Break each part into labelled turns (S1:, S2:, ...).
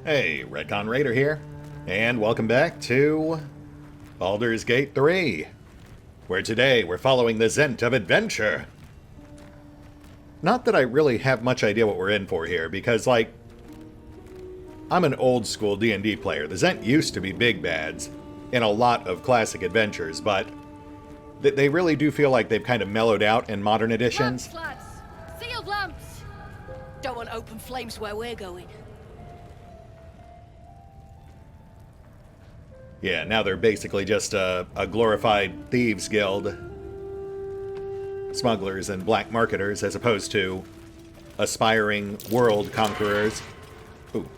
S1: Hey, RetconRaider here, and welcome back to Baldur's Gate 3, where today we're following the De-Zhent of adventure. Not that I really have much idea what we're in for here, because, like, I'm an old-school D&D player. The De-Zhent used to be big bads in a lot of classic adventures, but they really do feel like they've kind of mellowed out in modern editions.
S2: Lamps, lads! Sealed lamps! Don't want open flames where we're going.
S1: Yeah, now they're basically just a glorified thieves guild. Smugglers and black marketers, as opposed to aspiring world conquerors. Ooh.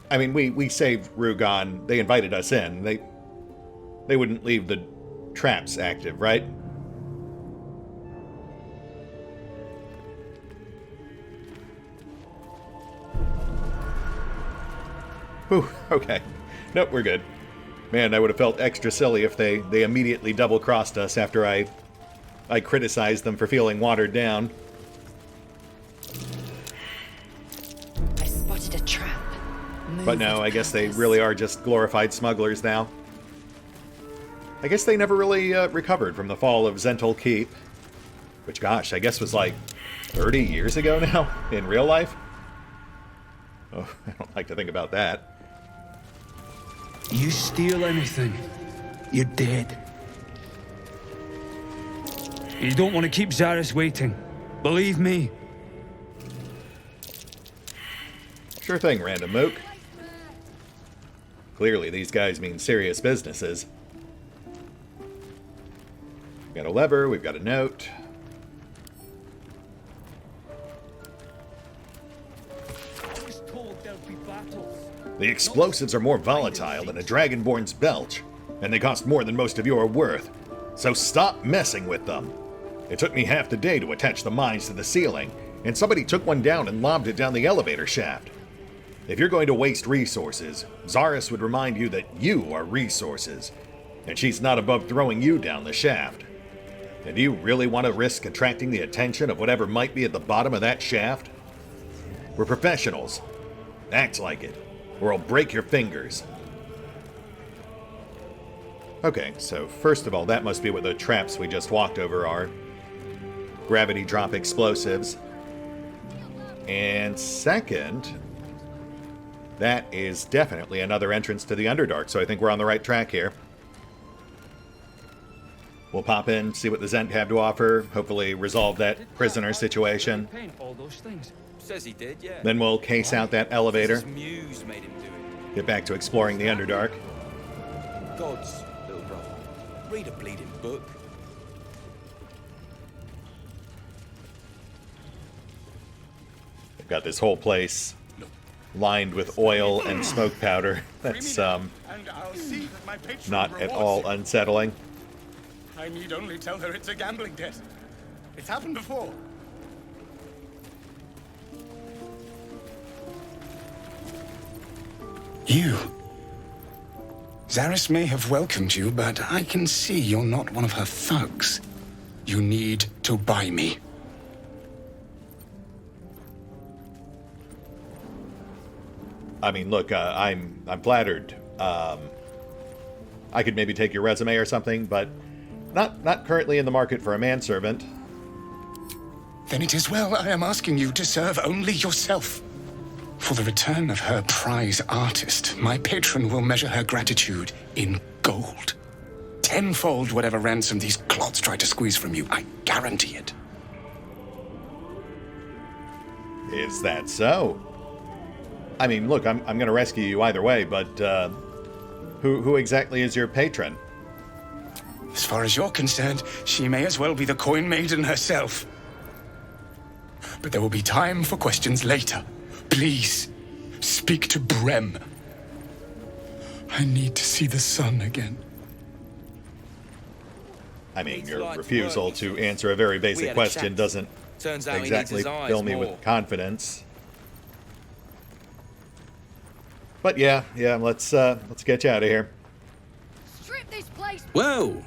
S1: I mean, we saved Rugon. They invited us in. They wouldn't leave the traps active, right? Whew, okay. Nope, we're good. Man, I would have felt extra silly if they immediately double-crossed us after I criticized them for feeling watered down.
S2: I spotted a trap.
S1: But no, I guess they really are just glorified smugglers now. I guess they never really recovered from the fall of Zhentil Keep. Which, gosh, I guess was like 30 years ago now in real life. Oh, I don't like to think about that.
S3: You steal anything, you're dead. You don't want to keep Xaris waiting. Believe me.
S1: Sure thing, Random Mook. Clearly, these guys mean serious businesses. We've got a lever, we've got a note. The explosives are more volatile than a Dragonborn's belch, and they cost more than most of you are worth. So stop messing with them. It took me half the day to attach the mines to the ceiling, and somebody took one down and lobbed it down the elevator shaft. If you're going to waste resources, Xaris would remind you that you are resources, and she's not above throwing you down the shaft. And do you really want to risk attracting the attention of whatever might be at the bottom of that shaft? We're professionals. Act like it, or I'll break your fingers. Okay, so first of all, that must be what the traps we just walked over are. Gravity drop explosives. And second, that is definitely another entrance to the Underdark, so I think we're on the right track here. We'll pop in, see what the De-Zhent have to offer, hopefully resolve that prisoner situation.
S4: Says he did, yeah.
S1: Then we'll case out that elevator.
S4: His muse made him do it.
S1: Get back to exploring the Underdark.
S4: God's little brother. Read a bleeding book.
S1: They've got this whole place lined with oil and smoke powder. That's not at all unsettling.
S5: I need only tell her it's a gambling debt. It's happened before. You. Xaris may have welcomed you, but I can see you're not one of her thugs. You need to buy me.
S1: I mean, look, I'm flattered. I could maybe take your resume or something, but not currently in the market for a manservant.
S5: Then it is well I am asking you to serve only yourself. For the return of her prize artist, my patron will measure her gratitude in gold. Tenfold whatever ransom these clods try to squeeze from you, I guarantee it.
S1: Is that so? I mean, look, I'm going to rescue you either way, but who exactly is your patron?
S5: As far as you're concerned, she may as well be the coin maiden herself. But there will be time for questions later. Please, speak to Brem. I need to see the sun again.
S1: I mean, your refusal to answer a very basic question doesn't exactly fill me with confidence. But yeah, let's get you out of here.
S2: Strip this place.
S6: Well,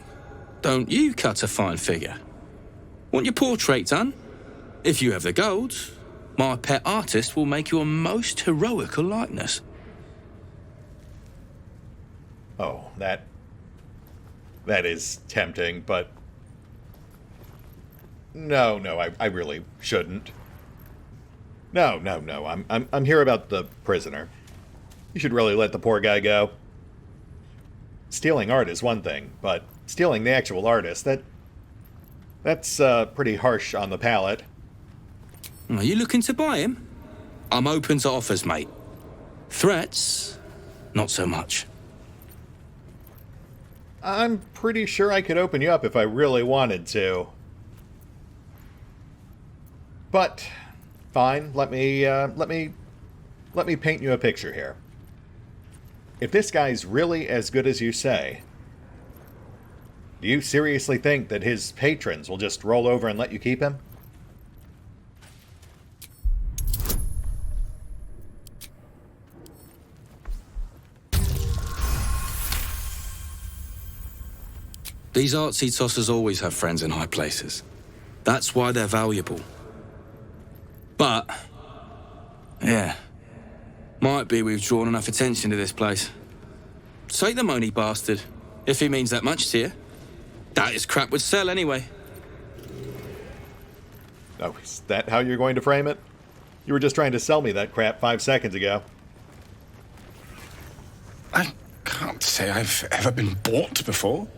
S6: don't you cut a fine figure? Want your portrait done?
S4: If you have the gold, my pet artist will make you a most heroical likeness.
S1: Oh, that is tempting, but no, I really shouldn't. No, I'm here about the prisoner. You should really let the poor guy go. Stealing art is one thing, but stealing the actual artist, that's pretty harsh on the palate.
S4: Are you looking to buy him? I'm open to offers, mate. Threats, not so much.
S1: I'm pretty sure I could open you up if I really wanted to. But fine, let me paint you a picture here. If this guy's really as good as you say, do you seriously think that his patrons will just roll over and let you keep him?
S4: These artsy tossers always have friends in high places. That's why they're valuable. But, yeah, might be we've drawn enough attention to this place. Take the money, bastard, if he means that much to you. That is crap would sell anyway.
S1: Oh, is that how you're going to frame it? You were just trying to sell me that crap 5 seconds ago.
S5: I can't say I've ever been bought before.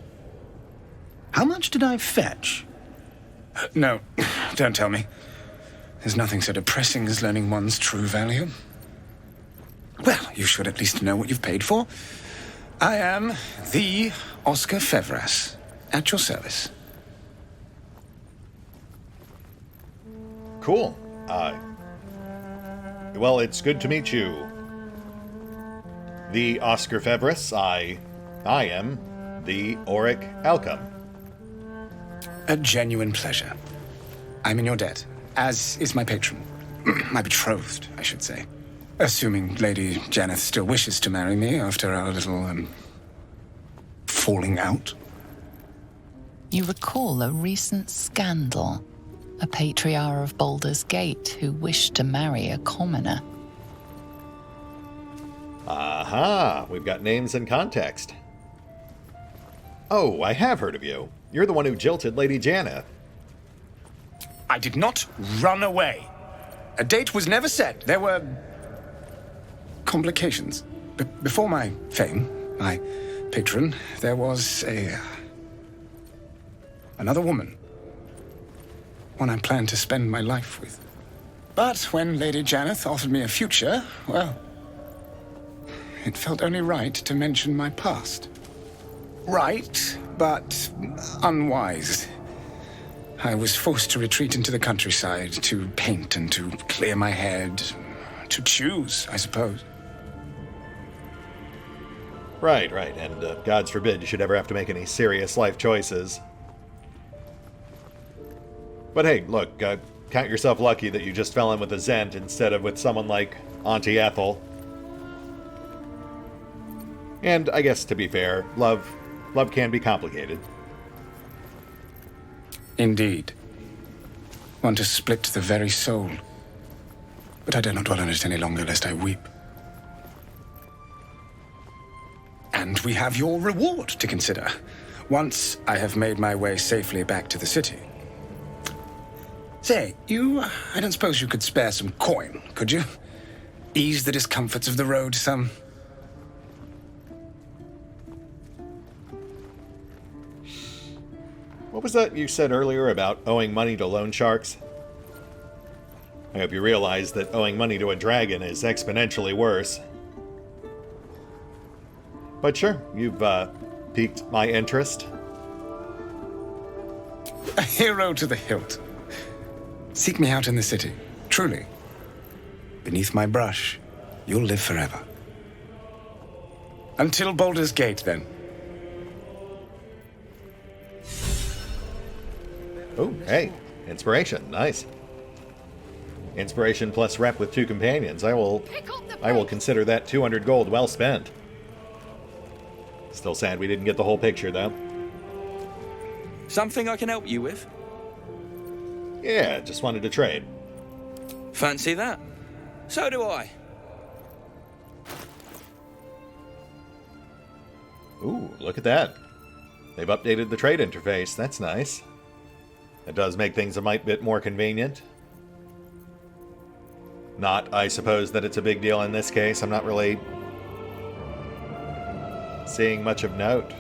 S5: How much did I fetch? No, don't tell me. There's nothing so depressing as learning one's true value. Well, you should at least know what you've paid for. I am the Oscar Fevras, at your service.
S1: Cool. Well, it's good to meet you. The Oscar Fevras, I am the Auric Alchem.
S5: A genuine pleasure. I'm in your debt, as is my patron. My betrothed, I should say. Assuming Lady Janeth still wishes to marry me after our little, falling out.
S6: You recall a recent scandal. A patriarch of Baldur's Gate who wished to marry a commoner.
S1: Aha, we've got names and context. Oh, I have heard of you. You're the one who jilted Lady Janeth.
S5: I did not run away. A date was never set. There were complications. Before my fame, my patron, there was another woman. One I planned to spend my life with. But when Lady Janeth offered me a future, well, it felt only right to mention my past. Right, but unwise. I was forced to retreat into the countryside to paint and to clear my head. To choose, I suppose.
S1: Right, and God's forbid you should ever have to make any serious life choices. But hey, look, count yourself lucky that you just fell in with a De-Zhent instead of with someone like Auntie Ethel. And I guess, to be fair, love can be complicated.
S5: Indeed. One to split the very soul. But I dare not dwell on it any longer, lest I weep. And we have your reward to consider, once I have made my way safely back to the city. Say, I don't suppose you could spare some coin, could you? Ease the discomforts of the road some.
S1: What was that you said earlier about owing money to loan sharks? I hope you realize that owing money to a dragon is exponentially worse. But sure, you've piqued my interest.
S5: A hero to the hilt. Seek me out in the city, truly. Beneath my brush, you'll live forever. Until Baldur's Gate, then.
S1: Oh, hey, inspiration, nice. Inspiration plus rep with 2 companions. I will consider that 200 gold well spent. Still sad we didn't get the whole picture, though.
S4: Something I can help you with?
S1: Yeah, just wanted to trade.
S4: Fancy that? So do I.
S1: Ooh, look at that. They've updated the trade interface. That's nice. It does make things a mite bit more convenient. Not, I suppose, that it's a big deal in this case. I'm not really seeing much of note.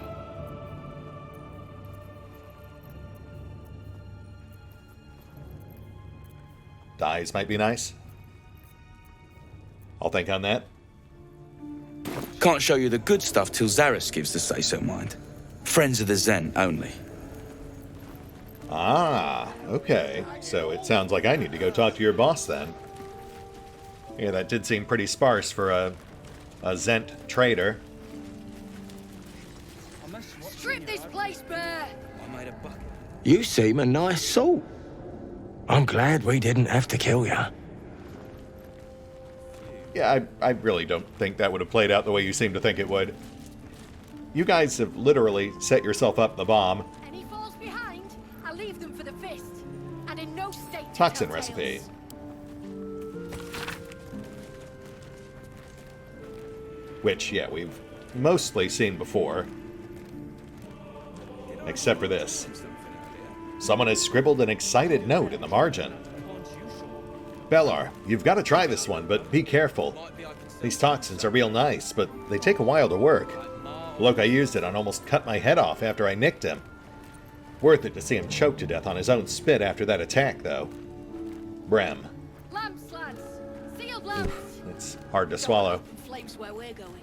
S1: Dyes might be nice. I'll think on that.
S4: Can't show you the good stuff till Zarus gives the say-so, mind. Friends of the De-Zhent only.
S1: Ah, okay. So it sounds like I need to go talk to your boss then. Yeah, that did seem pretty sparse for a Zhent trader.
S2: Strip this place bare!
S4: I made a bucket.
S7: You seem a nice sort. I'm glad we didn't have to kill you.
S1: Yeah, I really don't think that would have played out the way you seem to think it would. You guys have literally set yourself up the bomb.
S2: Any falls behind, I leave them for the fist. And in no state to
S1: Toxin
S2: tell
S1: recipe.
S2: tales.
S1: Which, yeah, we've mostly seen before. Except for this. Someone has scribbled an excited note in the margin. Bellar, you've got to try this one, but be careful. These toxins are real nice, but they take a while to work. The bloke I used it on almost cut my head off after I nicked him. Worth it to see him choke to death on his own spit after that attack, though. Brem.
S2: Lamps, lads! Sealed lamps!
S1: It's hard to swallow.
S2: Open flames where we're going.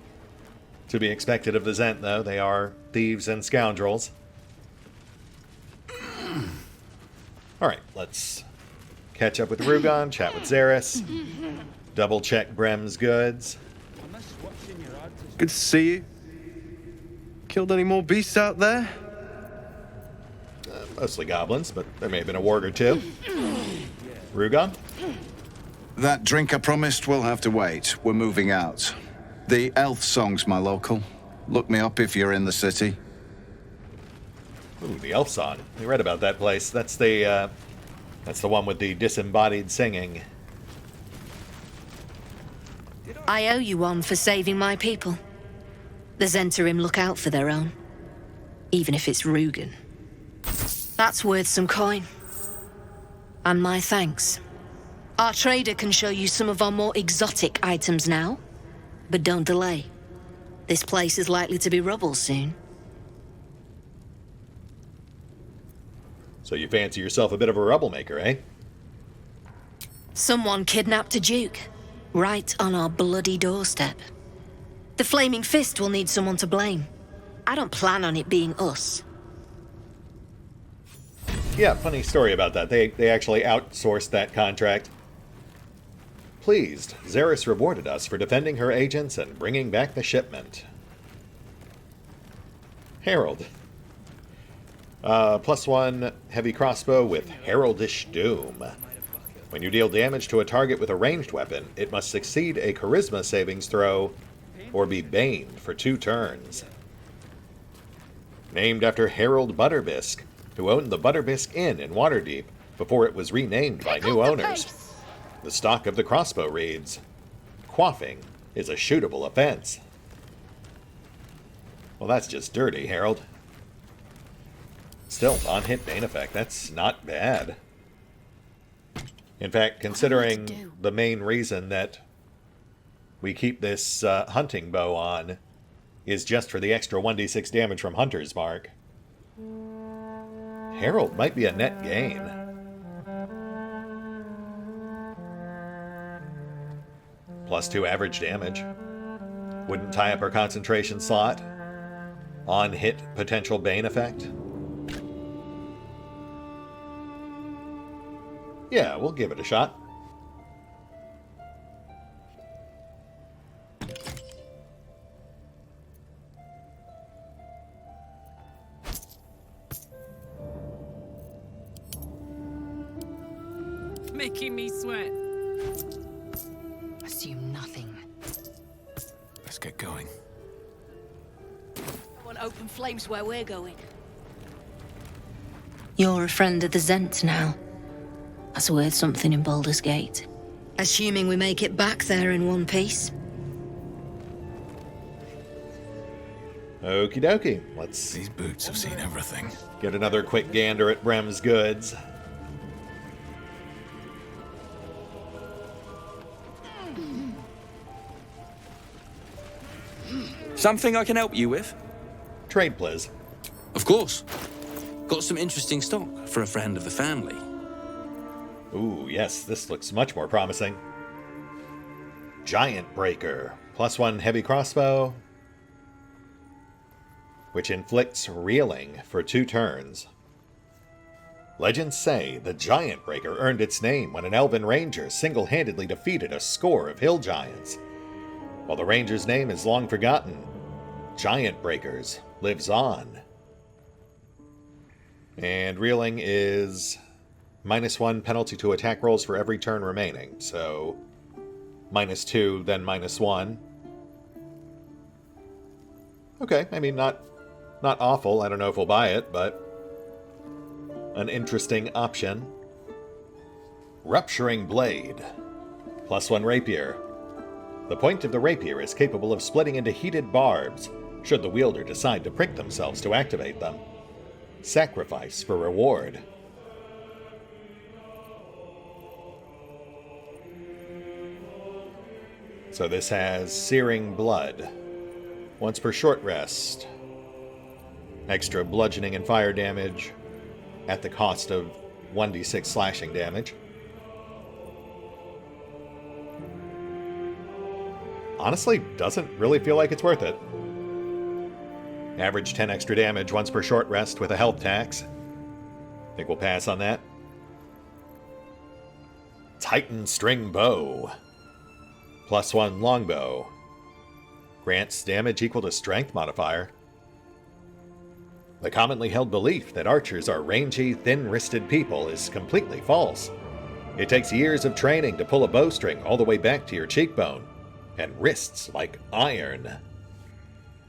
S1: To be expected of the Zhent, though. They are thieves and scoundrels. Alright, let's catch up with Rugon, chat with Zarus, double check Brem's goods.
S8: Good to see you. Killed any more beasts out there?
S1: Mostly goblins, but there may have been a warg or two. Rugon?
S9: That drink I promised will have to wait. We're moving out. The Elf Song's my local. Look me up if you're in the city.
S1: Ooh, the Elf Song. We read about that place. That's the one with the disembodied singing.
S10: I owe you one for saving my people. The Zhentarim look out for their own, even if it's Rugen. That's worth some coin. And my thanks. Our trader can show you some of our more exotic items now, but don't delay. This place is likely to be rubble soon.
S1: So you fancy yourself a bit of a rubble maker, eh?
S10: Someone kidnapped a duke, right on our bloody doorstep. The Flaming Fist will need someone to blame. I don't plan on it being us.
S1: Yeah, funny story about that. They actually outsourced that contract. Pleased, Zarus rewarded us for defending her agents and bringing back the shipment. Herald. +1 heavy crossbow with Heraldish Doom. When you deal damage to a target with a ranged weapon, it must succeed a charisma savings throw or be baned for 2 turns. Named after Harold Butterbisk, who owned the Butterbisk Inn in Waterdeep before it was renamed by new owners. The stock of the crossbow reads, "Quaffing is a shootable offense." Well, that's just dirty, Harold. Still, on-hit bane effect, that's not bad. In fact, considering the main reason that we keep this hunting bow on is just for the extra 1d6 damage from Hunter's Mark, Herald might be a net gain. +2 average damage. Wouldn't tie up our concentration slot. On-hit potential bane effect. Yeah, we'll give it a shot.
S11: Making me sweat.
S10: Assume nothing.
S7: Let's get going.
S2: I want open flames where we're going.
S10: You're a friend of the Zhent now. That's worth something in Baldur's Gate. Assuming we make it back there in one piece.
S1: Okie dokie. Let's
S5: These boots have seen everything.
S1: get another quick gander at Brem's goods.
S4: Something I can help you with?
S1: Trade, please.
S4: Of course. Got some interesting stock for a friend of the family.
S1: Ooh, yes, this looks much more promising. Giant Breaker. +1 heavy crossbow, which inflicts reeling for 2 turns. Legends say the Giant Breaker earned its name when an elven ranger single-handedly defeated a score of hill giants. While the ranger's name is long forgotten, Giant Breakers lives on. And reeling is -1 penalty to attack rolls for every turn remaining, so -2, then -1. Okay, I mean, not awful. I don't know if we'll buy it, but an interesting option. Rupturing Blade. +1 rapier. The point of the rapier is capable of splitting into heated barbs, should the wielder decide to prick themselves to activate them. Sacrifice for reward. So this has Searing Blood. Once per short rest. Extra bludgeoning and fire damage at the cost of 1d6 slashing damage. Honestly, doesn't really feel like it's worth it. Average 10 extra damage once per short rest with a health tax. Think we'll pass on that. Titan String Bow. +1 longbow. Grants damage equal to strength modifier. The commonly held belief that archers are rangy, thin-wristed people is completely false. It takes years of training to pull a bowstring all the way back to your cheekbone, and wrists like iron.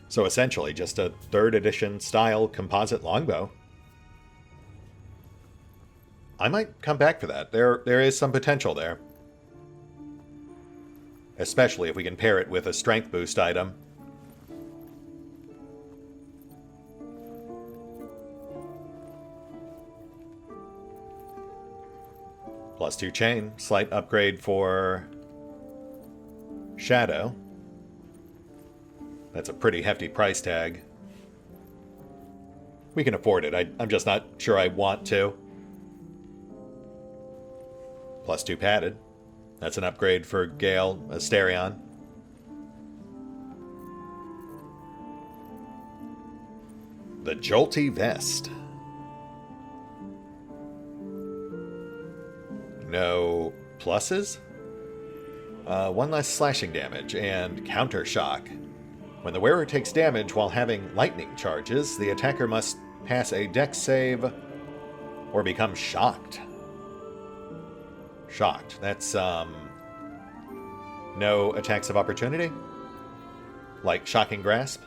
S1: So essentially just a 3rd edition style composite longbow. I might come back for that. There is some potential there. Especially if we can pair it with a strength boost item. +2 chain, slight upgrade for Shadow. That's a pretty hefty price tag. We can afford it. I'm just not sure I want to. +2 padded. That's an upgrade for Gale Asterion. The Jolty Vest. No pluses? 1 less slashing damage and counter shock. When the wearer takes damage while having lightning charges, the attacker must pass a dex save or become shocked. Shocked. That's, no attacks of opportunity? Like Shocking Grasp?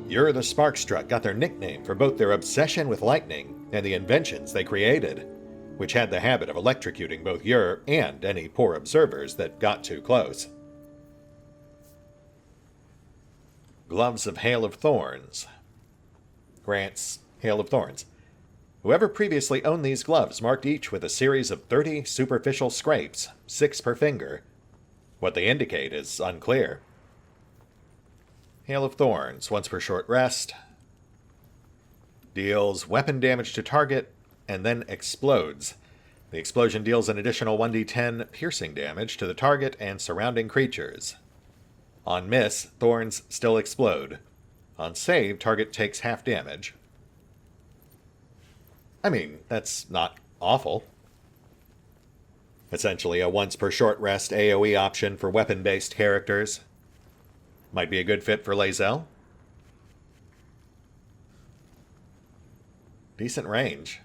S1: Ur the Sparkstruck got their nickname for both their obsession with lightning and the inventions they created, which had the habit of electrocuting both Ur and any poor observers that got too close. Gloves of Hail of Thorns. Grants Hail of Thorns. Whoever previously owned these gloves marked each with a series of 30 superficial scrapes, 6 per finger. What they indicate is unclear. Hail of Thorns, once per short rest. Deals weapon damage to target, and then explodes. The explosion deals an additional 1d10 piercing damage to the target and surrounding creatures. On miss, thorns still explode. On save, target takes half damage. I mean, that's not awful. Essentially a once per short rest AoE option for weapon-based characters. Might be a good fit for Lae'zel. Decent range.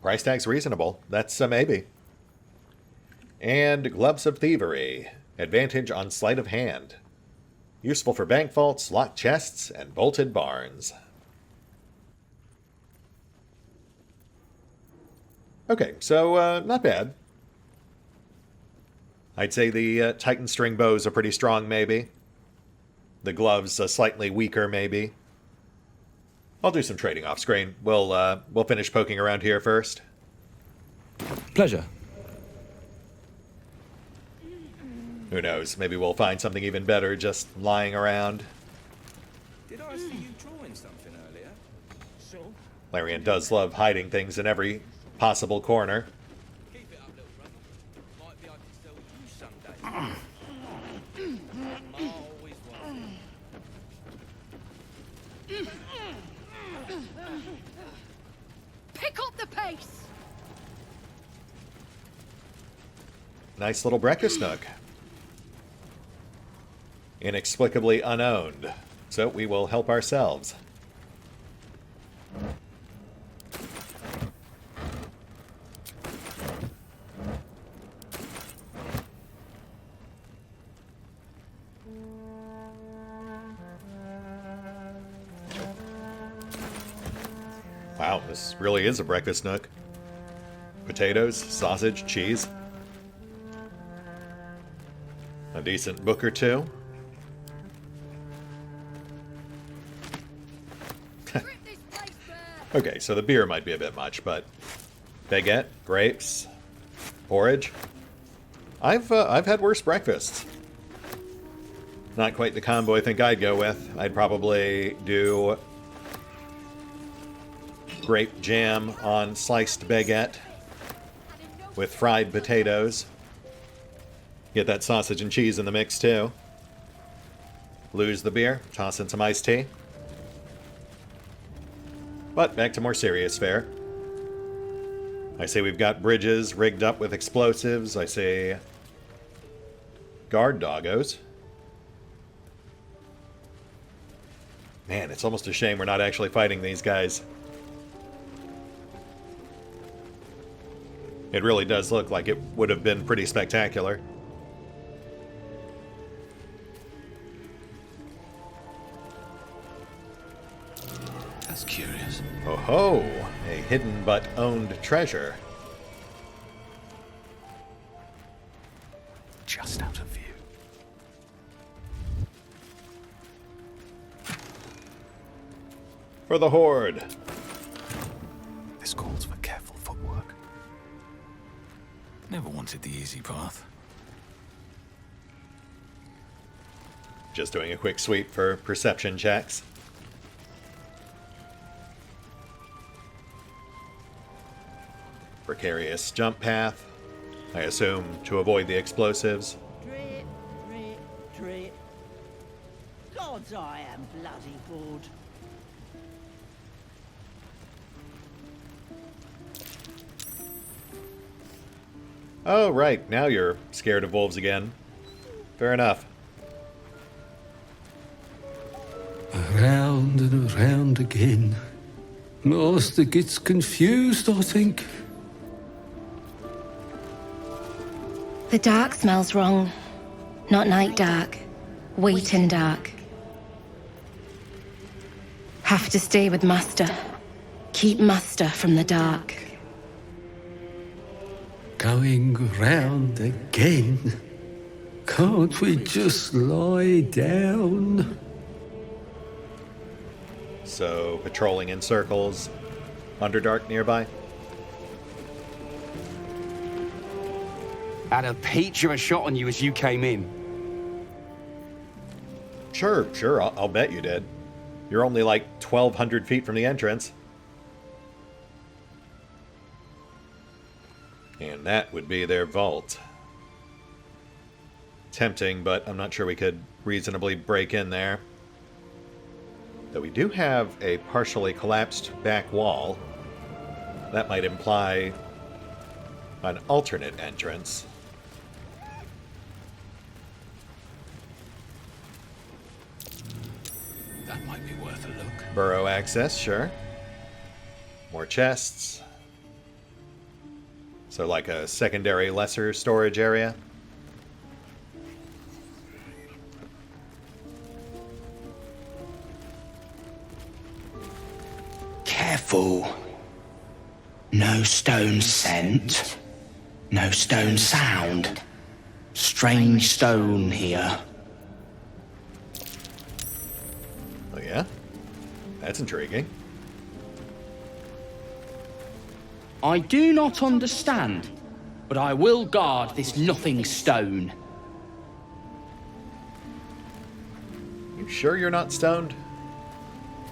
S1: Price tag's reasonable. That's a maybe. And Gloves of Thievery. Advantage on sleight of hand. Useful for bank vaults, locked chests, and bolted barns. Okay, so not bad. I'd say the Titan string bows are pretty strong, maybe. The gloves slightly weaker, maybe. I'll do some trading off screen. We'll finish poking around here first.
S4: Pleasure.
S1: Who knows? Maybe we'll find something even better just lying around.
S4: Did I see you drawing something earlier? So?
S1: Larian does love hiding things in every possible corner.
S4: Keep it up, little brother. Might be I can sell you someday. Always one.
S2: Pick up the pace!
S1: Nice little breakfast nook. Inexplicably unowned. So we will help ourselves. Wow, this really is a breakfast nook. Potatoes, sausage, cheese. A decent book or two. Okay, so the beer might be a bit much, but baguette, grapes, porridge. I've had worse breakfasts. Not quite the combo I think I'd go with. I'd probably do grape jam on sliced baguette with fried potatoes. Get that sausage and cheese in the mix too. Lose the beer, toss in some iced tea. But back to more serious fare. I say we've got bridges rigged up with explosives. I say guard doggos. Man, it's almost a shame we're not actually fighting these guys. It really does look like it would have been pretty spectacular.
S4: That's curious.
S1: Oh ho! A hidden but owned treasure.
S4: Just out of view.
S1: For the Horde.
S4: This calls for careful footwork. Never wanted the easy path.
S1: Just doing a quick sweep for perception checks. Precarious jump path. I assume to avoid the explosives.
S11: Drip, drip, drip. Gods, I am bloody bored.
S1: Oh, right. Now you're scared of wolves again. Fair enough.
S3: Around and around again. Master gets confused, I think.
S12: The dark smells wrong. Not night dark. Waiting dark. Have to stay with Master. Keep Master from the dark.
S3: Going round again. Can't we just lie down?
S1: So, patrolling in circles. Underdark nearby.
S13: Had a peach of a shot on you as you came in.
S1: Sure, I'll bet you did. You're only like 1,200 feet from the entrance. And that would be their vault. Tempting, but I'm not sure we could reasonably break in there. Though we do have a partially collapsed back wall. That might imply an alternate entrance.
S4: That might be worth a look.
S1: Burrow access, sure. More chests. So like a secondary lesser storage area.
S5: Careful.
S14: No stone scent. No stone sound. Strange stone here.
S1: Oh yeah? That's intriguing.
S14: I do not understand, but I will guard this nothing stone.
S1: You sure you're not stoned?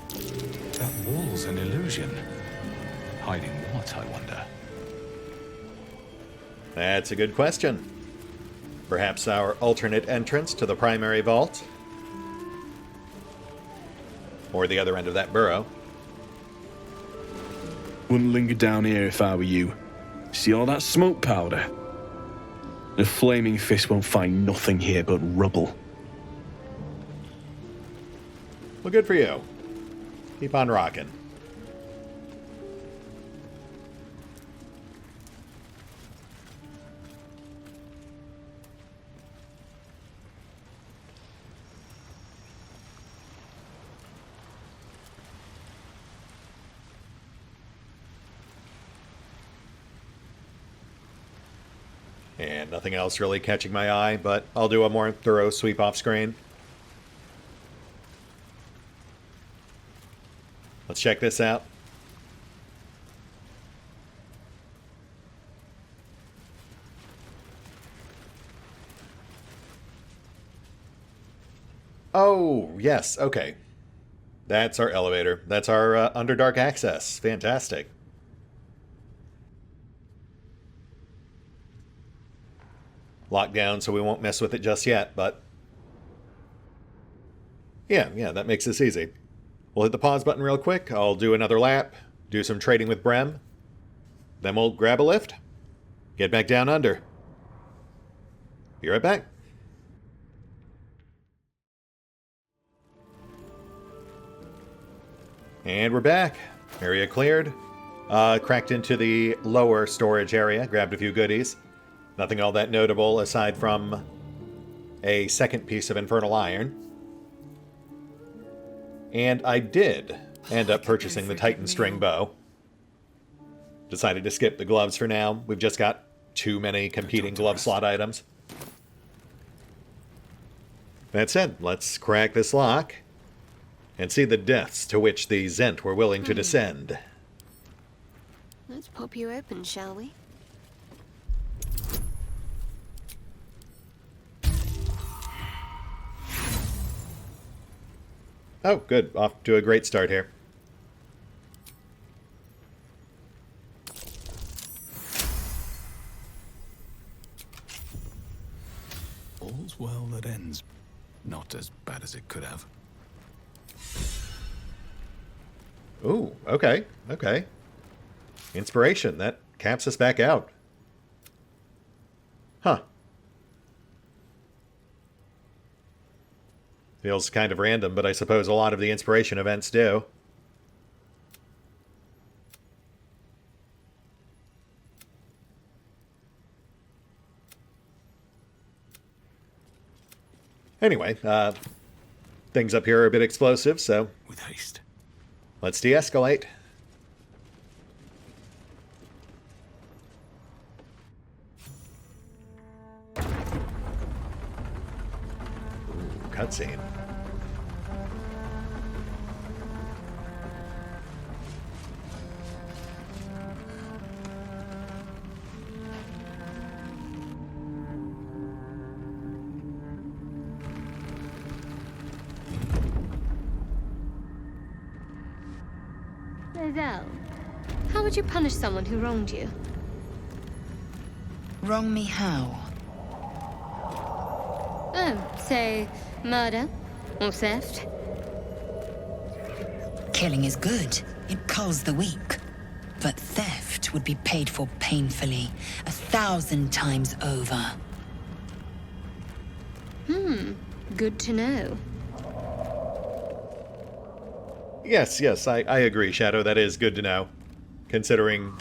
S15: That wall's an illusion. Hiding what, I wonder?
S1: That's a good question. Perhaps our alternate entrance to the primary vault? Or the other end of that burrow?
S16: Wouldn't linger down here if I were you. See all that smoke powder? The flaming fist won't find nothing here but rubble.
S1: Well, good for you. Keep on rocking. And nothing else really catching my eye, but I'll do a more thorough sweep off screen. Let's check this out. Oh, yes, okay. That's our elevator. That's our Underdark access. Fantastic. Locked down, so we won't mess with it just yet, but... Yeah, that makes this easy. We'll hit the pause button real quick. I'll do another lap, do some trading with Brem. Then we'll grab a lift, get back down under. Be right back. And we're back. Area cleared. Cracked into the lower storage area, grabbed a few goodies. Nothing all that notable aside from a second piece of infernal iron. And I did end up purchasing the Titan string bow. Decided to skip the gloves for now. We've just got too many competing glove slot items. That said, let's crack this lock and see the depths to which the De-Zhent were willing to descend.
S17: Let's pop you open, shall we?
S1: Oh, good. Off to a great start here.
S15: All's well that ends. Not as bad as it could have.
S1: Ooh, okay. Inspiration. That caps us back out. Huh. Feels kind of random, but I suppose a lot of the inspiration events do. Anyway, things up here are a bit explosive, so...
S15: With haste.
S1: Let's de-escalate. Ooh, cutscene.
S17: How would you punish someone who wronged you?
S6: Wrong me how?
S17: Oh, say, murder? Or theft?
S6: Killing is good. It culls the weak. But theft would be paid for painfully, 1,000 times over.
S17: Good to know.
S1: Yes, I agree, Shadow. That is good to know, considering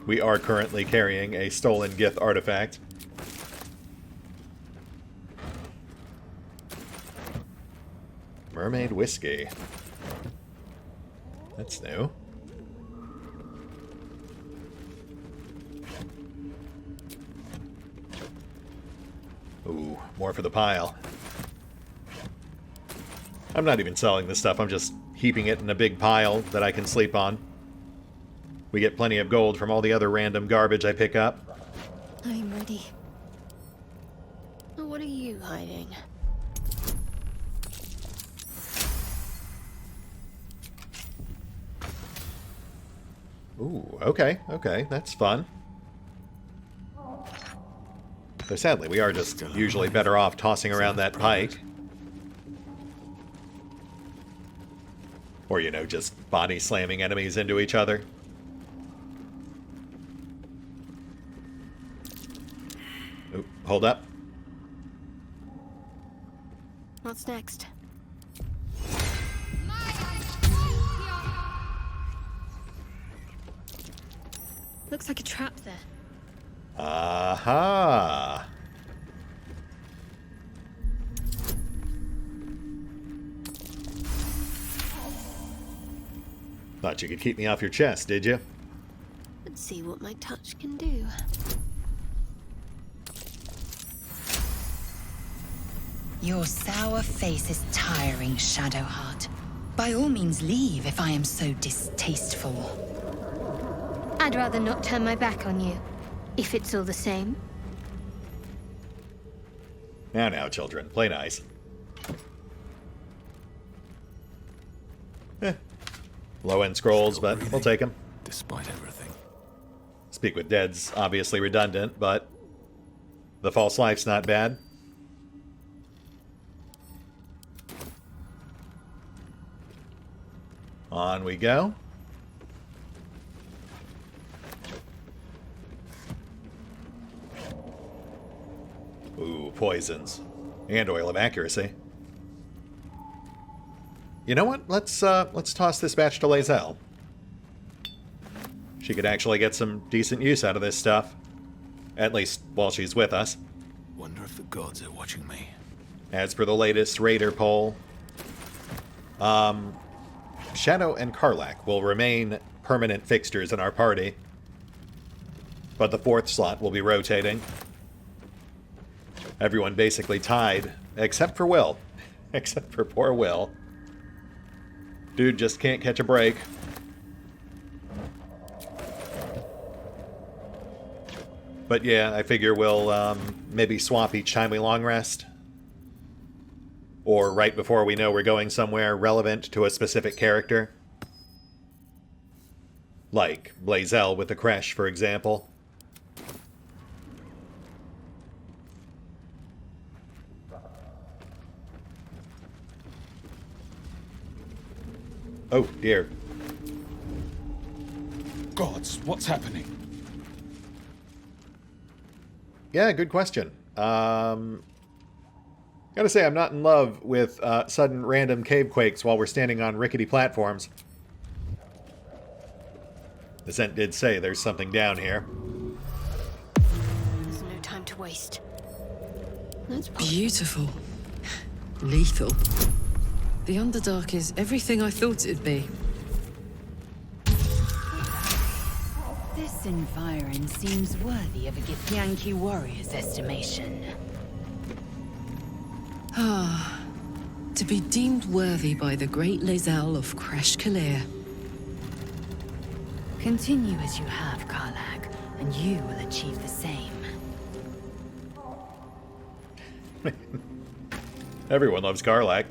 S1: we are currently carrying a stolen Gith artifact. Mermaid whiskey. That's new. more for the pile. I'm not even selling this stuff, I'm just heaping it in a big pile that I can sleep on. We get plenty of gold from all the other random garbage I pick up.
S17: I'm ready. What are you hiding?
S1: Ooh, okay, that's fun. Though sadly, we are just usually better off tossing around that pike. Or, you know, just body slamming enemies into each other. Ooh, hold up.
S17: What's next? Looks like a trap there.
S1: Aha! Thought you could keep me off your chest, did you?
S17: Let's see what my touch can do.
S6: Your sour face is tiring, Shadowheart. By all means leave if I am so distasteful.
S17: I'd rather not turn my back on you, if it's all the same.
S1: Now, children, play nice. Low-end scrolls, but we'll take them.
S15: Despite everything.
S1: Speak with Dead's obviously redundant, but the false life's not bad. On we go. Ooh, poisons. And oil of accuracy. You know what? Let's toss this batch to Lae'zel. She could actually get some decent use out of this stuff. At least while she's with us.
S15: Wonder if the gods are watching me.
S1: As for the latest Raider poll, Shadow and Karlach will remain permanent fixtures in our party. But the 4th slot will be rotating. Everyone basically tied, except for Will. Except for poor Will. Dude just can't catch a break. But yeah, I figure we'll maybe swap each time we long rest. Or right before we know we're going somewhere relevant to a specific character. Like Lae'zel with the Kresh, for example. Oh, dear.
S18: Gods, what's happening?
S1: Yeah, good question. Gotta say, I'm not in love with sudden random cave quakes while we're standing on rickety platforms. De-Zhent did say there's something down here.
S17: There's no time to waste. That's
S19: beautiful. Lethal. The Underdark is everything I thought it'd be.
S20: This environ seems worthy of a Githyanki warrior's estimation.
S19: Ah, to be deemed worthy by the great Lae'zel of cRPGs.
S20: Continue as you have, Karlach, and you will achieve the same.
S1: Everyone loves Karlach.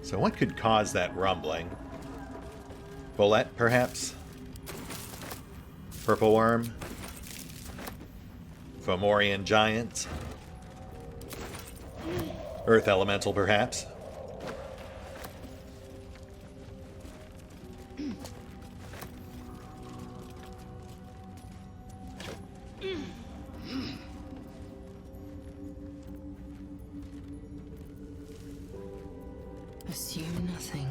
S1: So what could cause that rumbling? Bullet, perhaps? Purple worm? Fomorian giant? Earth elemental, perhaps?
S19: Assume nothing.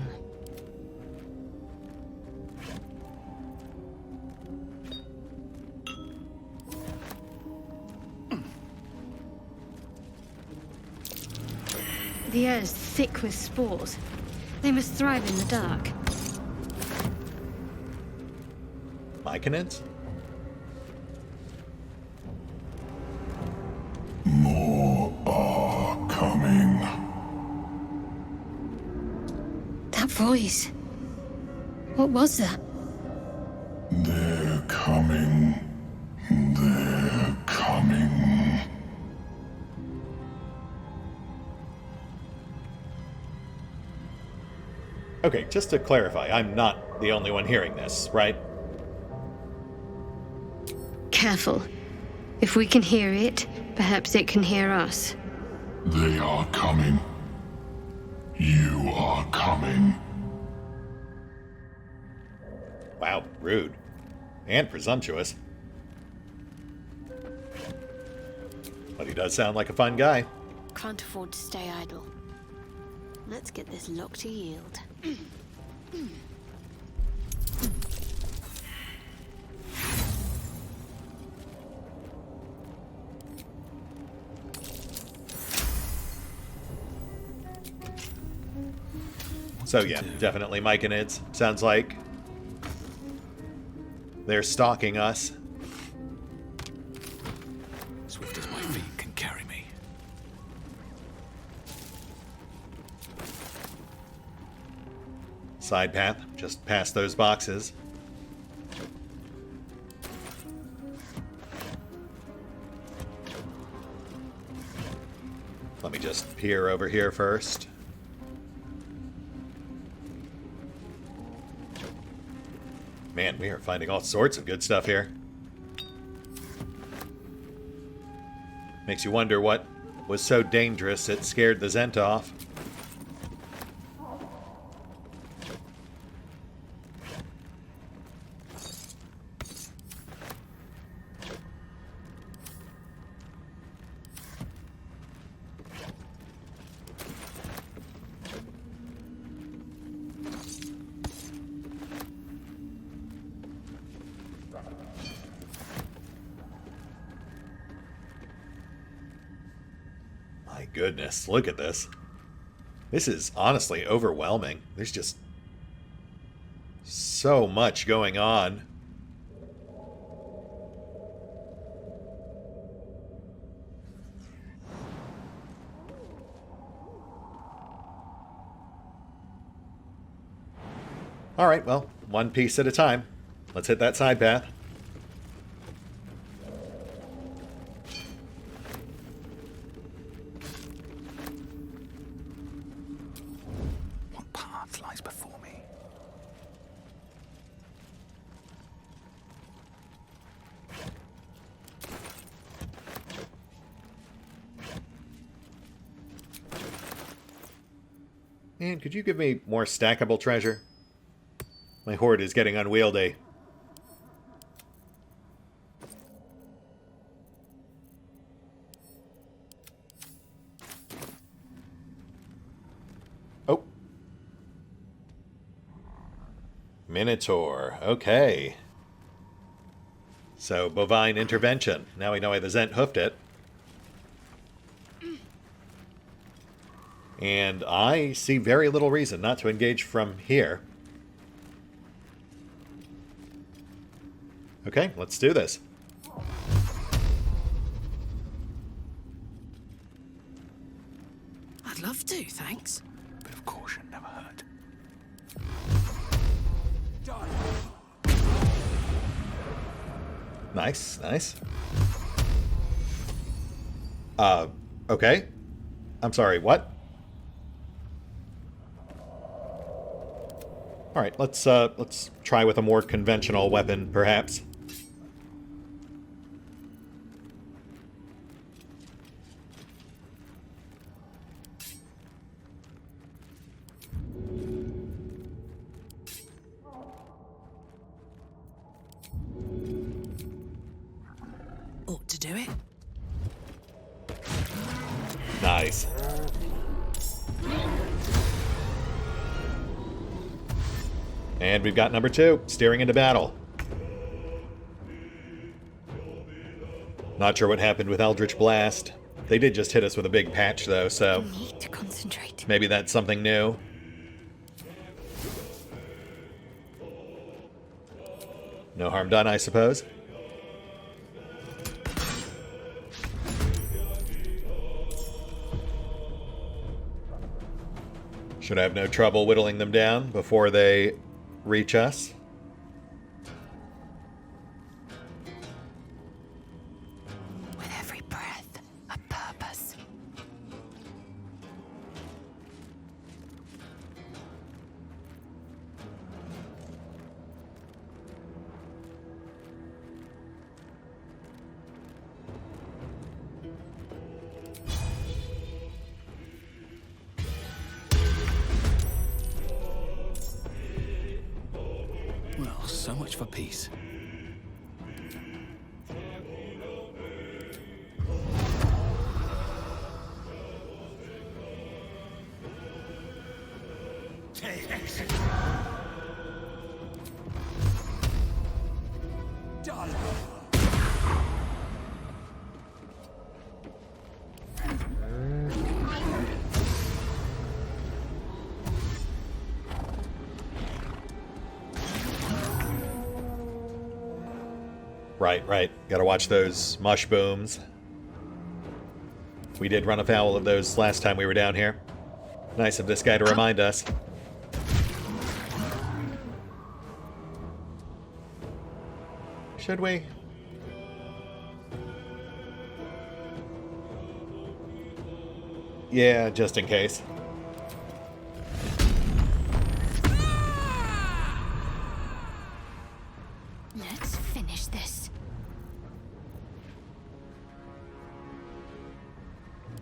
S17: The air's thick with spores. They must thrive in the dark.
S1: Myconids?
S21: More are coming.
S17: That voice. What was that?
S21: They're coming. They're coming.
S1: Okay, just to clarify, I'm not the only one hearing this, right?
S17: Careful. If we can hear it, perhaps it can hear us.
S21: They are coming. You are coming.
S1: Wow, rude. And presumptuous. But he does sound like a fun guy.
S2: Can't afford to stay idle. Let's get this lock to yield.
S1: So yeah, definitely Myconids. Sounds like they're stalking us.
S15: Swift as my feet can carry me.
S1: Side path, just past those boxes. Let me just peer over here first. Man, we are finding all sorts of good stuff here. Makes you wonder what was so dangerous it scared the Zhent off. Goodness, look at this. This is honestly overwhelming. There's just so much going on. All right, well, one piece at a time. Let's hit that side path. Man, could you give me more stackable treasure? My hoard is getting unwieldy. Oh. Minotaur. Okay. So, bovine intervention. Now we know why the Zhent hoofed it. And I see very little reason not to engage from here. Okay, let's do this.
S20: I'd love to, thanks.
S15: Bit of caution never hurt.
S1: Nice, nice. Okay. I'm sorry, what? All right, let's try with a more conventional weapon, perhaps.
S20: Ought to do it.
S1: Nice. And we've got number 2, steering into battle. Not sure what happened with Eldritch Blast. They did just hit us with a big patch, though, so
S2: I need to concentrate.
S1: maybe that's something new. No harm done, I suppose. Should have no trouble whittling them down before they reach us.
S20: With every breath, a purpose.
S15: Well, so much for peace.
S1: Right. Gotta watch those mush booms. We did run afoul of those last time we were down here. Nice of this guy to remind us. Should we? Yeah, just in case.
S20: Let's finish this.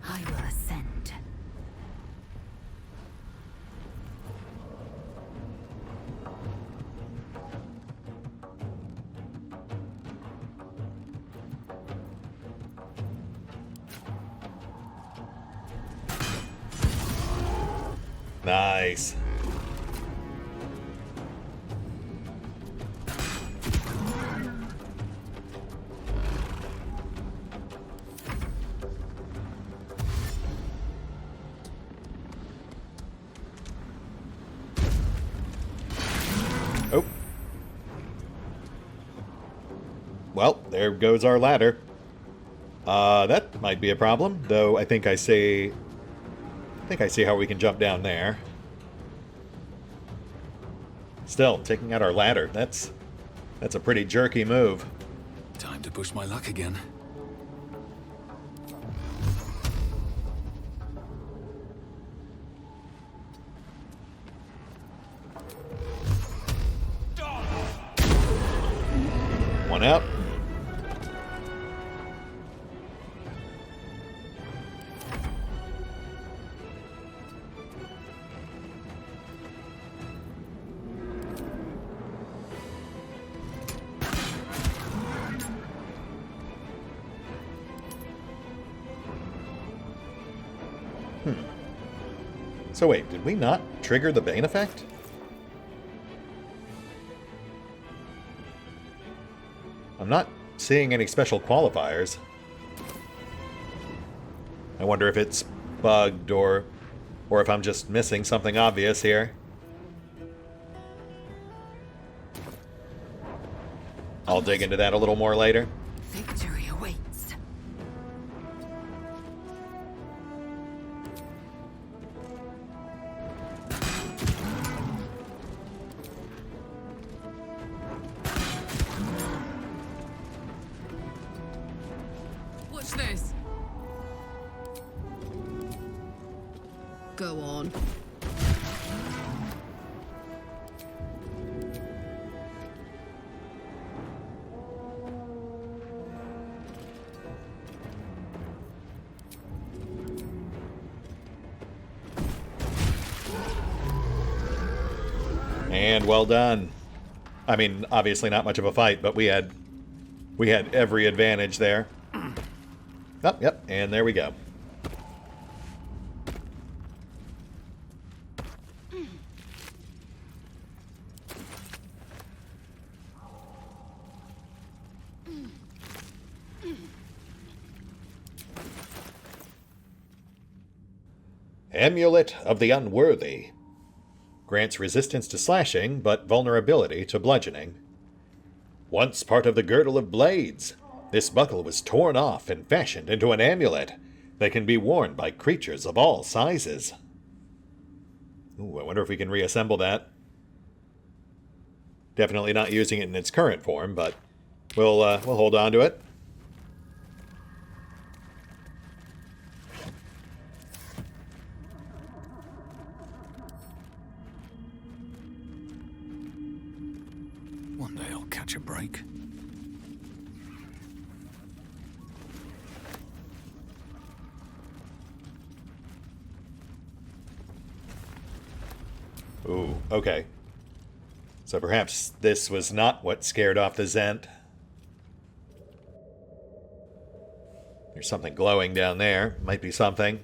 S20: I will ascend.
S1: Nice. Oh. Well, there goes our ladder. That might be a problem, though I think I see how we can jump down there. Still, taking out our ladder, that's a pretty jerky move.
S15: Time to push my luck again.
S1: One out. So wait, did we not trigger the Bane effect? I'm not seeing any special qualifiers. I wonder if it's bugged or if I'm just missing something obvious here. I'll dig into that a little more later.
S20: Victory awaits.
S19: What's this? Go on.
S1: And well done. I mean, obviously not much of a fight, but we had every advantage there. Oh, yep, and there we go. Amulet of the Unworthy. Grants resistance to slashing, but vulnerability to bludgeoning. Once part of the girdle of blades, this buckle was torn off and fashioned into an amulet that can be worn by creatures of all sizes. Ooh, I wonder if we can reassemble that. Definitely not using it in its current form, but we'll hold on to it.
S15: One day I'll catch a break.
S1: Ooh, okay. So perhaps this was not what scared off the De-Zhent. There's something glowing down there. Might be something.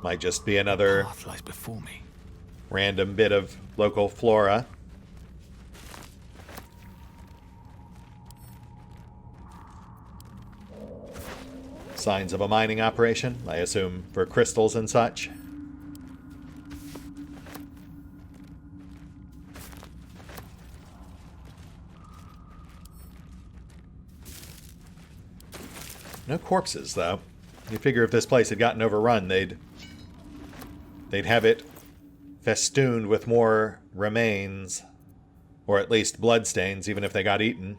S1: Might just be another
S15: path lies before me.
S1: Random bit of local flora. Signs of a mining operation, I assume, for crystals and such. No corpses, though. You figure if this place had gotten overrun, they'd have it festooned with more remains, or at least bloodstains, even if they got eaten.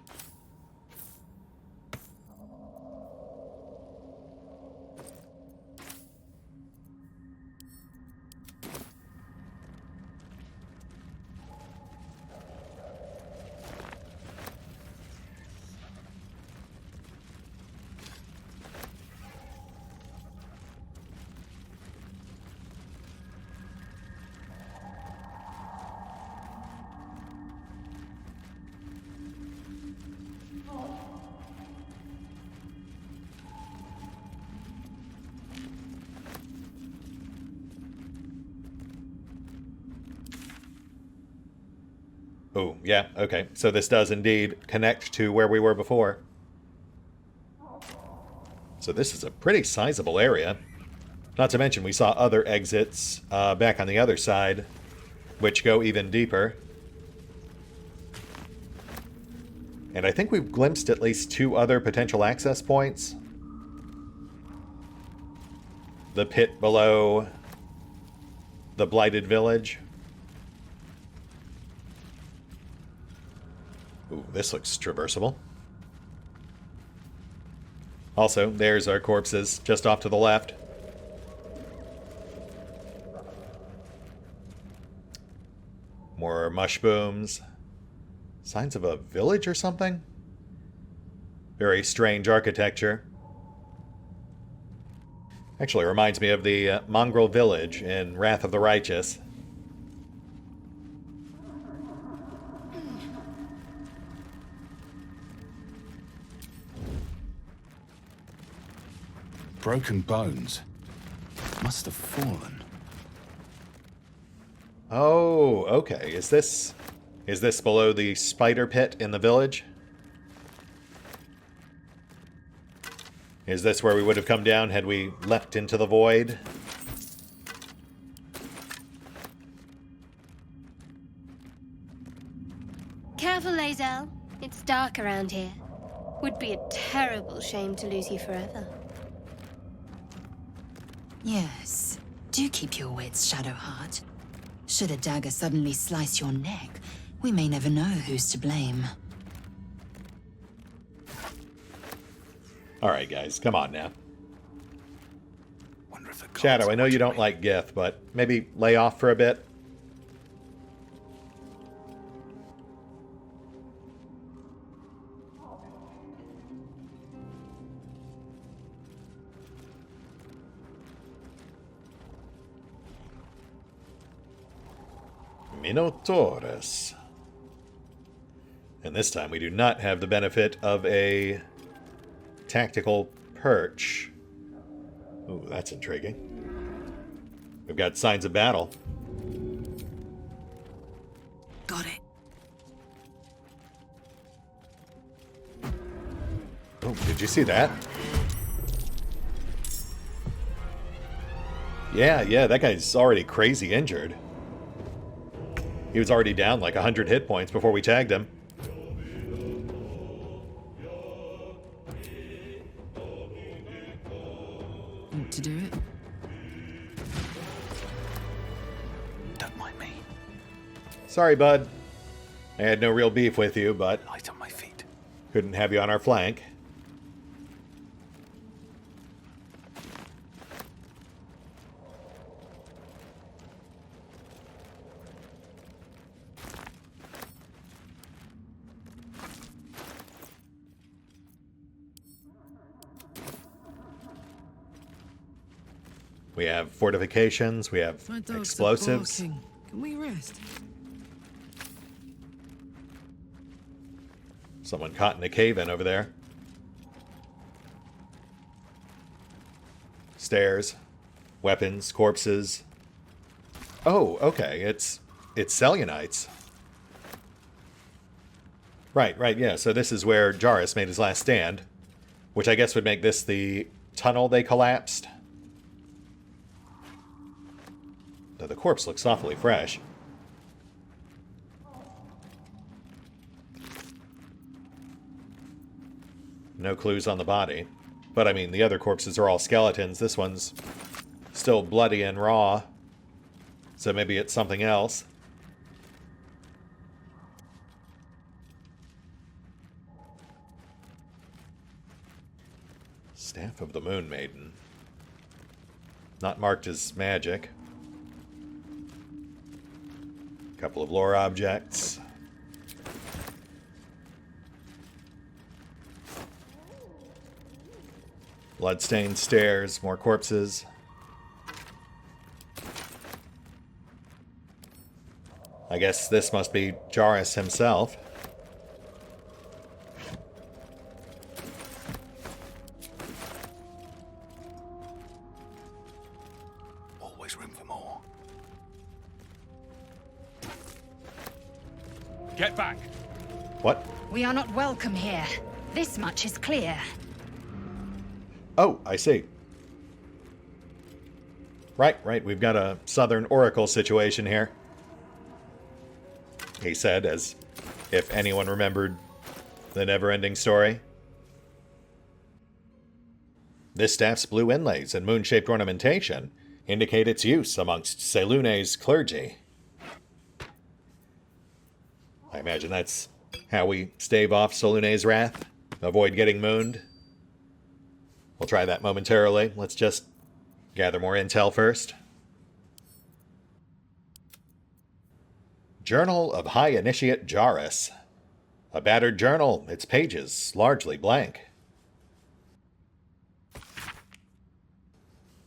S1: Oh, yeah, okay. So this does indeed connect to where we were before. So this is a pretty sizable area. Not to mention we saw other exits back on the other side, which go even deeper. And I think we've glimpsed at least 2 other potential access points. The pit below the Blighted Village. Ooh, this looks traversable. Also, there's our corpses, just off to the left. More mush booms. Signs of a village or something? Very strange architecture. Actually reminds me of the mongrel village in Wrath of the Righteous.
S15: Broken bones. Must have fallen.
S1: Oh, okay. Is this below the spider pit in the village? Is this where we would have come down had we leapt into the void?
S17: Careful, Lae'zel. It's dark around here. Would be a terrible shame to lose you forever.
S20: Yes. Do keep your wits, Shadowheart. Should a dagger suddenly slice your neck, we may never know who's to blame.
S1: Alright, guys, come on now. Shadow, I know you don't like Gith, but maybe lay off for a bit. Minotaurus. And this time we do not have the benefit of a tactical perch. Ooh, that's intriguing. We've got signs of battle.
S20: Got it.
S1: Oh, did you see that? Yeah, that guy's already crazy injured. He was already down like 100 hit points before we tagged him.
S19: to do it.
S15: Don't mind me.
S1: Sorry, bud. I had no real beef with you, but
S15: Light on my feet.
S1: couldn't have you on our flank. We have fortifications, we have
S19: My dogs are
S1: explosives.
S19: barking. Can we rest?
S1: Someone caught in a cave-in over there. Stairs, weapons, corpses. Oh, okay, it's Selenites. Right, yeah, so this is where Jarus made his last stand, which I guess would make this the tunnel they collapsed. Though the corpse looks awfully fresh. No clues on the body. But I mean, the other corpses are all skeletons. This one's still bloody and raw. So maybe it's something else. Staff of the Moon Maiden. Not marked as magic. Couple of lore objects. Bloodstained stairs, more corpses. I guess this must be Jarus himself.
S15: Always room for more.
S13: Get back!
S1: What?
S8: We are not welcome here. This much is clear.
S1: Oh, I see. Right. We've got a Southern Oracle situation here. He said, as if anyone remembered the never-ending story. This staff's blue inlays and moon-shaped ornamentation indicate its use amongst Selune's clergy. I imagine that's how we stave off Selune's wrath, avoid getting mooned. We'll try that momentarily. Let's just gather more intel first. Journal of High Initiate Jarus. A battered journal, its pages largely blank.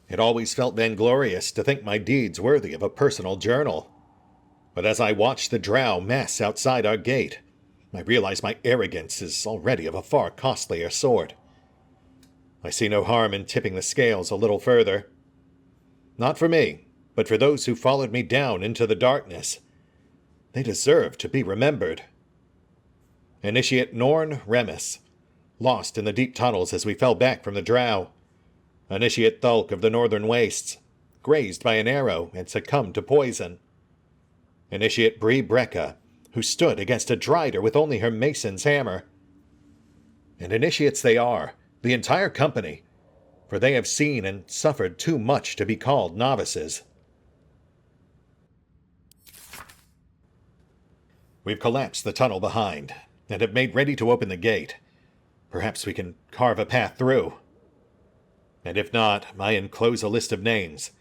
S1: It always felt vainglorious to think my deeds worthy of a personal journal. But as I watch the drow mass outside our gate, I realize my arrogance is already of a far costlier sort. I see no harm in tipping the scales a little further. Not for me, but for those who followed me down into the darkness. They deserve to be remembered. Initiate Norn Remus, lost in the deep tunnels as we fell back from the drow. Initiate Thulk of the Northern Wastes, grazed by an arrow and succumbed to poison. Initiate Bree Brecca, who stood against a Drider with only her mason's hammer. And initiates they are, the entire company, for they have seen and suffered too much to be called novices. We've collapsed the tunnel behind, and have made ready to open the gate. Perhaps we can carve a path through. And if not, I enclose a list of names.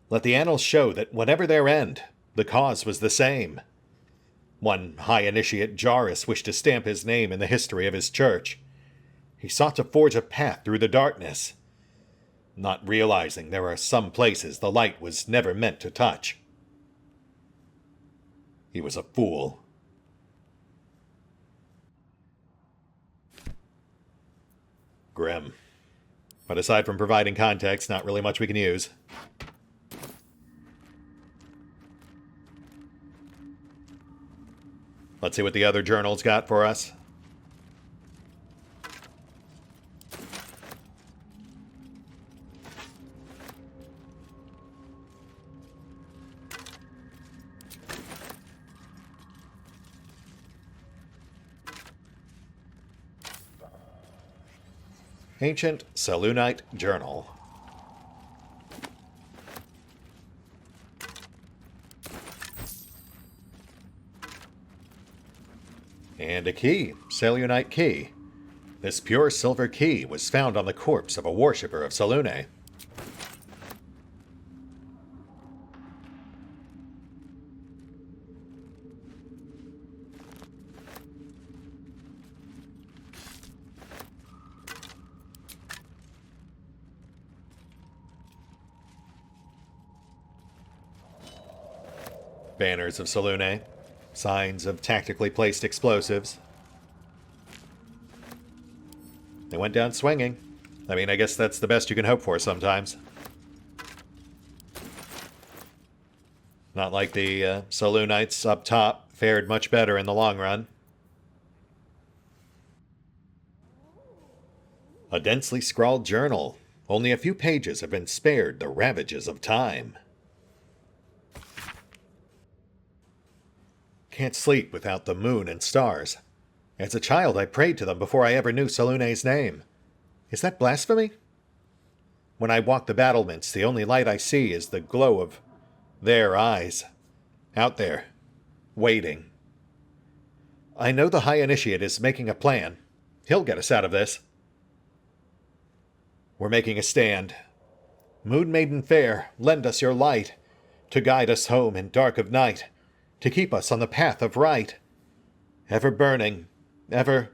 S1: Let the annals show that whatever their end, the cause was the same. One high initiate Jarus wished to stamp his name in the history of his church. He sought to forge a path through the darkness, not realizing there are some places the light was never meant to touch. He was a fool. Grim. But aside from providing context, not really much we can use. Let's see what the other journals got for us. Ancient Selunite Journal. And a key. Cellunite key. This pure silver key was found on the corpse of a worshipper of Selûne. Banners of Selûne. Signs of tactically placed explosives. They went down swinging. I mean, I guess that's the best you can hope for sometimes. Not like the Selûnites up top fared much better in the long run. A densely scrawled journal. Only a few pages have been spared the ravages of time. Can't sleep without the moon and stars. As a child, I prayed to them before I ever knew Selûne's name. Is that blasphemy? When I walk the battlements, the only light I see is the glow of their eyes. Out there, waiting. I know the High Initiate is making a plan. He'll get us out of this. We're making a stand. Moon Maiden fair, lend us your light, to guide us home in dark of night, to keep us on the path of right. Ever burning, ever...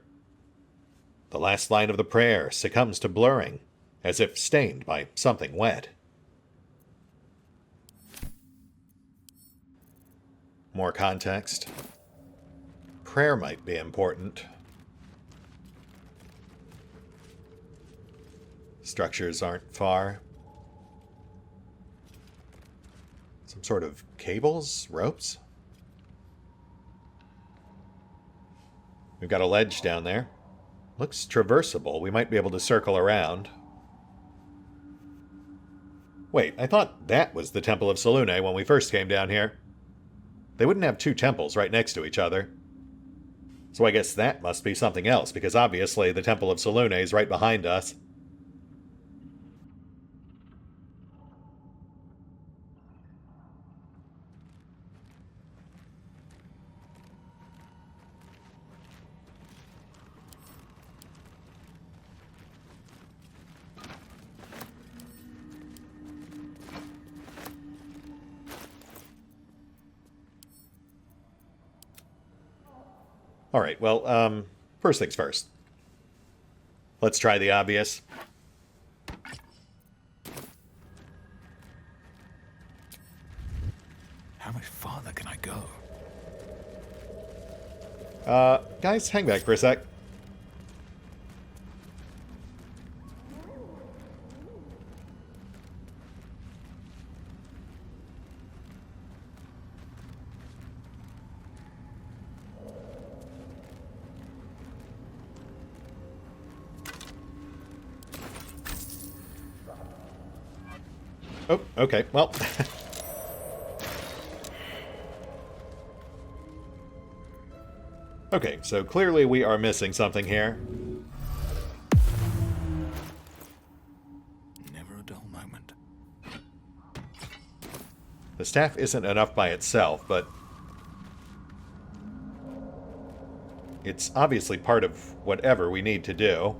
S1: The last line of the prayer succumbs to blurring, as if stained by something wet. More context. Prayer might be important. Structures aren't far. Some sort of cables? Ropes? We've got a ledge down there. Looks traversable. We might be able to circle around. Wait, I thought that was the Temple of Selûne when we first came down here. They wouldn't have two temples right next to each other. So I guess that must be something else, because obviously the Temple of Selûne is right behind us. Alright, well, first things first. Let's try the obvious.
S15: How much farther can I go?
S1: Guys, hang back for a sec. Oh, okay, well. Okay, so clearly we are missing something here.
S15: Never a dull moment.
S1: The staff isn't enough by itself, but it's obviously part of whatever we need to do.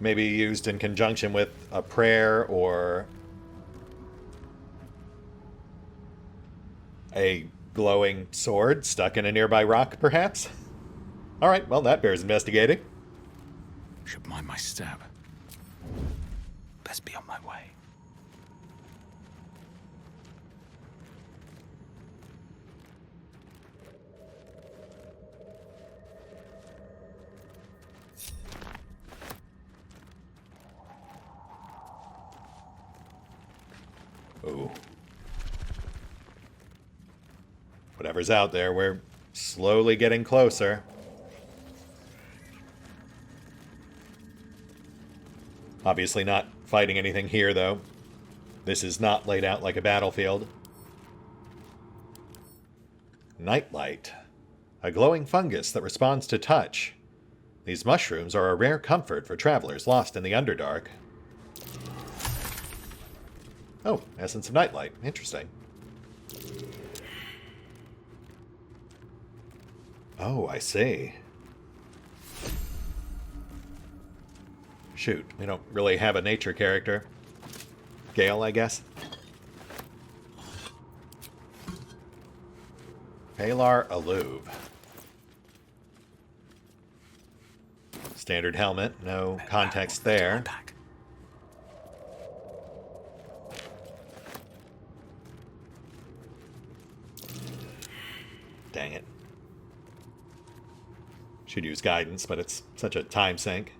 S1: Maybe used in conjunction with a prayer or a glowing sword stuck in a nearby rock, perhaps? Alright, well, that bears investigating.
S15: Should mind my step. Best be on my way.
S1: Ooh. Whatever's out there, we're slowly getting closer. Obviously not fighting anything here, though. This is not laid out like a battlefield. Nightlight. A glowing fungus that responds to touch. These mushrooms are a rare comfort for travelers lost in the Underdark. Oh, Essence of Nightlight. Interesting. Oh, I see. Shoot, we don't really have a nature character. Gale, I guess. Valar Aluv. Standard helmet, no context there. Dang it. Should use guidance, but it's such a time sink.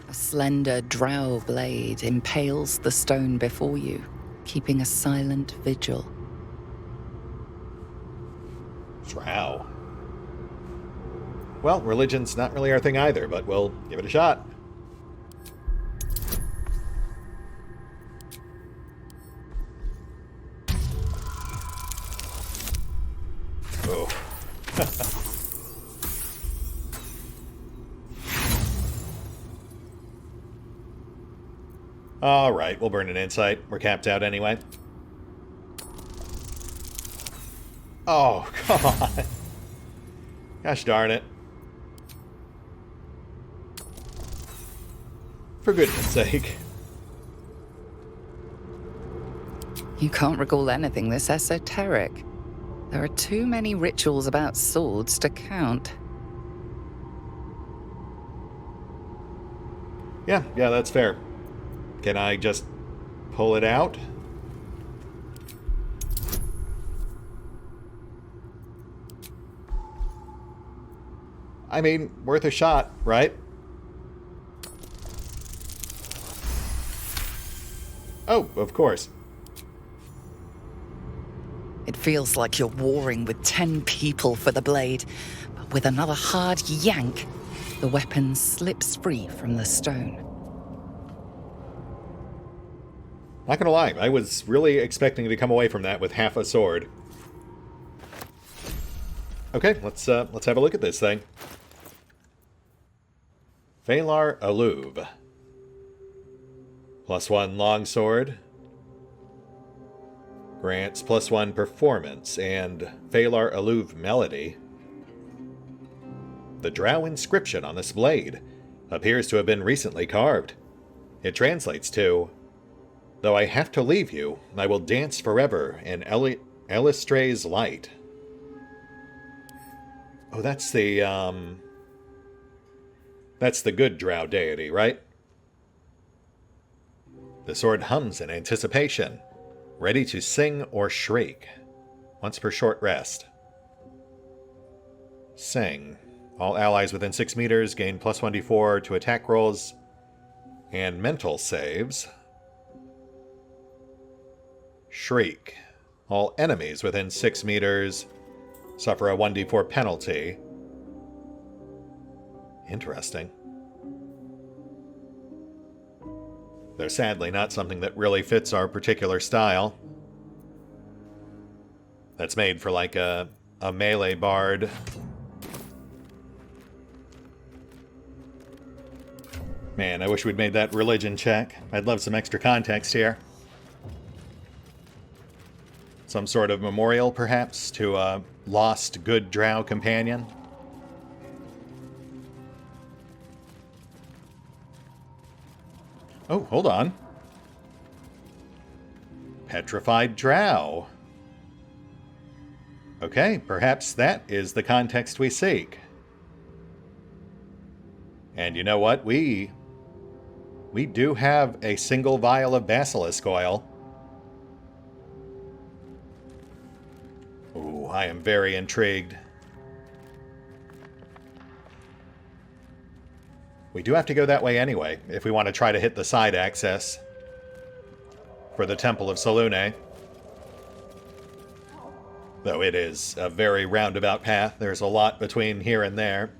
S6: A slender drow blade impales the stone before you, keeping a silent vigil.
S1: Drow. Well, religion's not really our thing either, but we'll give it a shot. Oh. Alright, we'll burn an insight. We're capped out anyway. Oh, come on. Gosh darn it. For goodness sake.
S6: You can't recall anything this esoteric. There are too many rituals about swords to count.
S1: Yeah, that's fair. Can I just pull it out? I mean, worth a shot, right? Oh, of course.
S6: It feels like you're warring with 10 people for the blade, but with another hard yank, the weapon slips free from the stone.
S1: Not gonna lie, I was really expecting to come away from that with half a sword. Okay, let's have a look at this thing. Valar Aluv. +1 longsword. Grants +1 performance and Valar Aluv melody. The drow inscription on this blade appears to have been recently carved. It translates to, "Though I have to leave you, I will dance forever in Elistre's light." Oh, that's the good drow deity, right? The sword hums in anticipation, ready to sing or shriek. Once per short rest. Sing. All allies within 6 meters gain +1d4 to attack rolls and mental saves. Shriek. All enemies within 6 meters suffer a 1d4 penalty. Interesting. They're sadly not something that really fits our particular style. That's made for like a melee bard. Man, I wish we'd made that religion check. I'd love some extra context here. Some sort of memorial, perhaps, to a lost good drow companion. Oh, hold on. Petrified drow. Okay, perhaps that is the context we seek. And you know what? We do have a single vial of basilisk oil. Ooh, I am very intrigued. We do have to go that way anyway, if we want to try to hit the side access for the Temple of Selûne. Though it is a very roundabout path, there's a lot between here and there.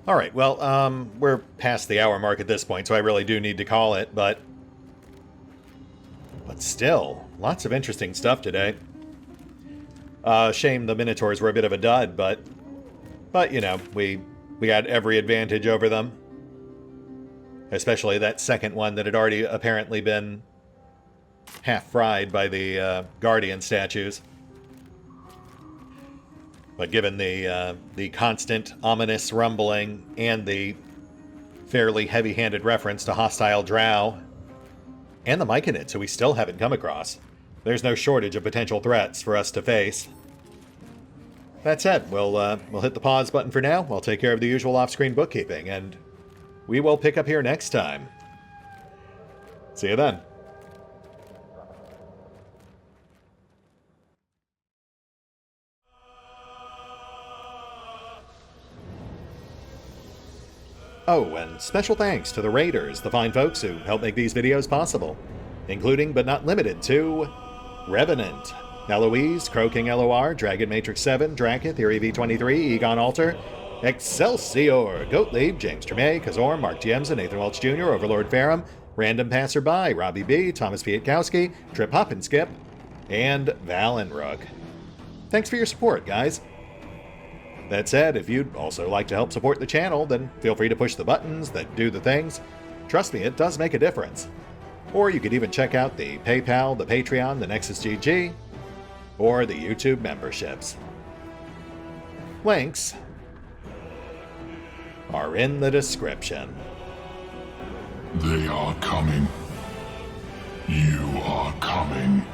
S1: Alright, well, we're past the hour mark at this point, so I really do need to call it, but still, lots of interesting stuff today. Shame the Minotaurs were a bit of a dud, but, you know, we had every advantage over them. Especially that second one that had already apparently been half fried by the Guardian statues. But given the constant ominous rumbling and the fairly heavy-handed reference to hostile drow and the Myconids, who we still haven't come across, there's no shortage of potential threats for us to face. That said, we'll hit the pause button for now. I'll take care of the usual off-screen bookkeeping, and we will pick up here next time. See you then. Oh, and special thanks to the Raiders, the fine folks who help make these videos possible, including but not limited to Revenant, Alois, CrowkingLoR, Dragon Matrix 7, Drakiith, V23, EgonAlter, Exsellsior, Gottlieb, James Trimmier, Kazorm, Mark Giemza, Nathan Welch Jr., OverlordPherom, RandomPassrby, RobbyB, Tomasz Piątkowski, Triphoppenskip, and Valinrook. Thanks for your support, guys. That said, if you'd also like to help support the channel, then feel free to push the buttons that do the things. Trust me, it does make a difference. Or you could even check out the PayPal, the Patreon, the Nexus GG, or the YouTube memberships. Links are in the description.
S21: They are coming. You are coming.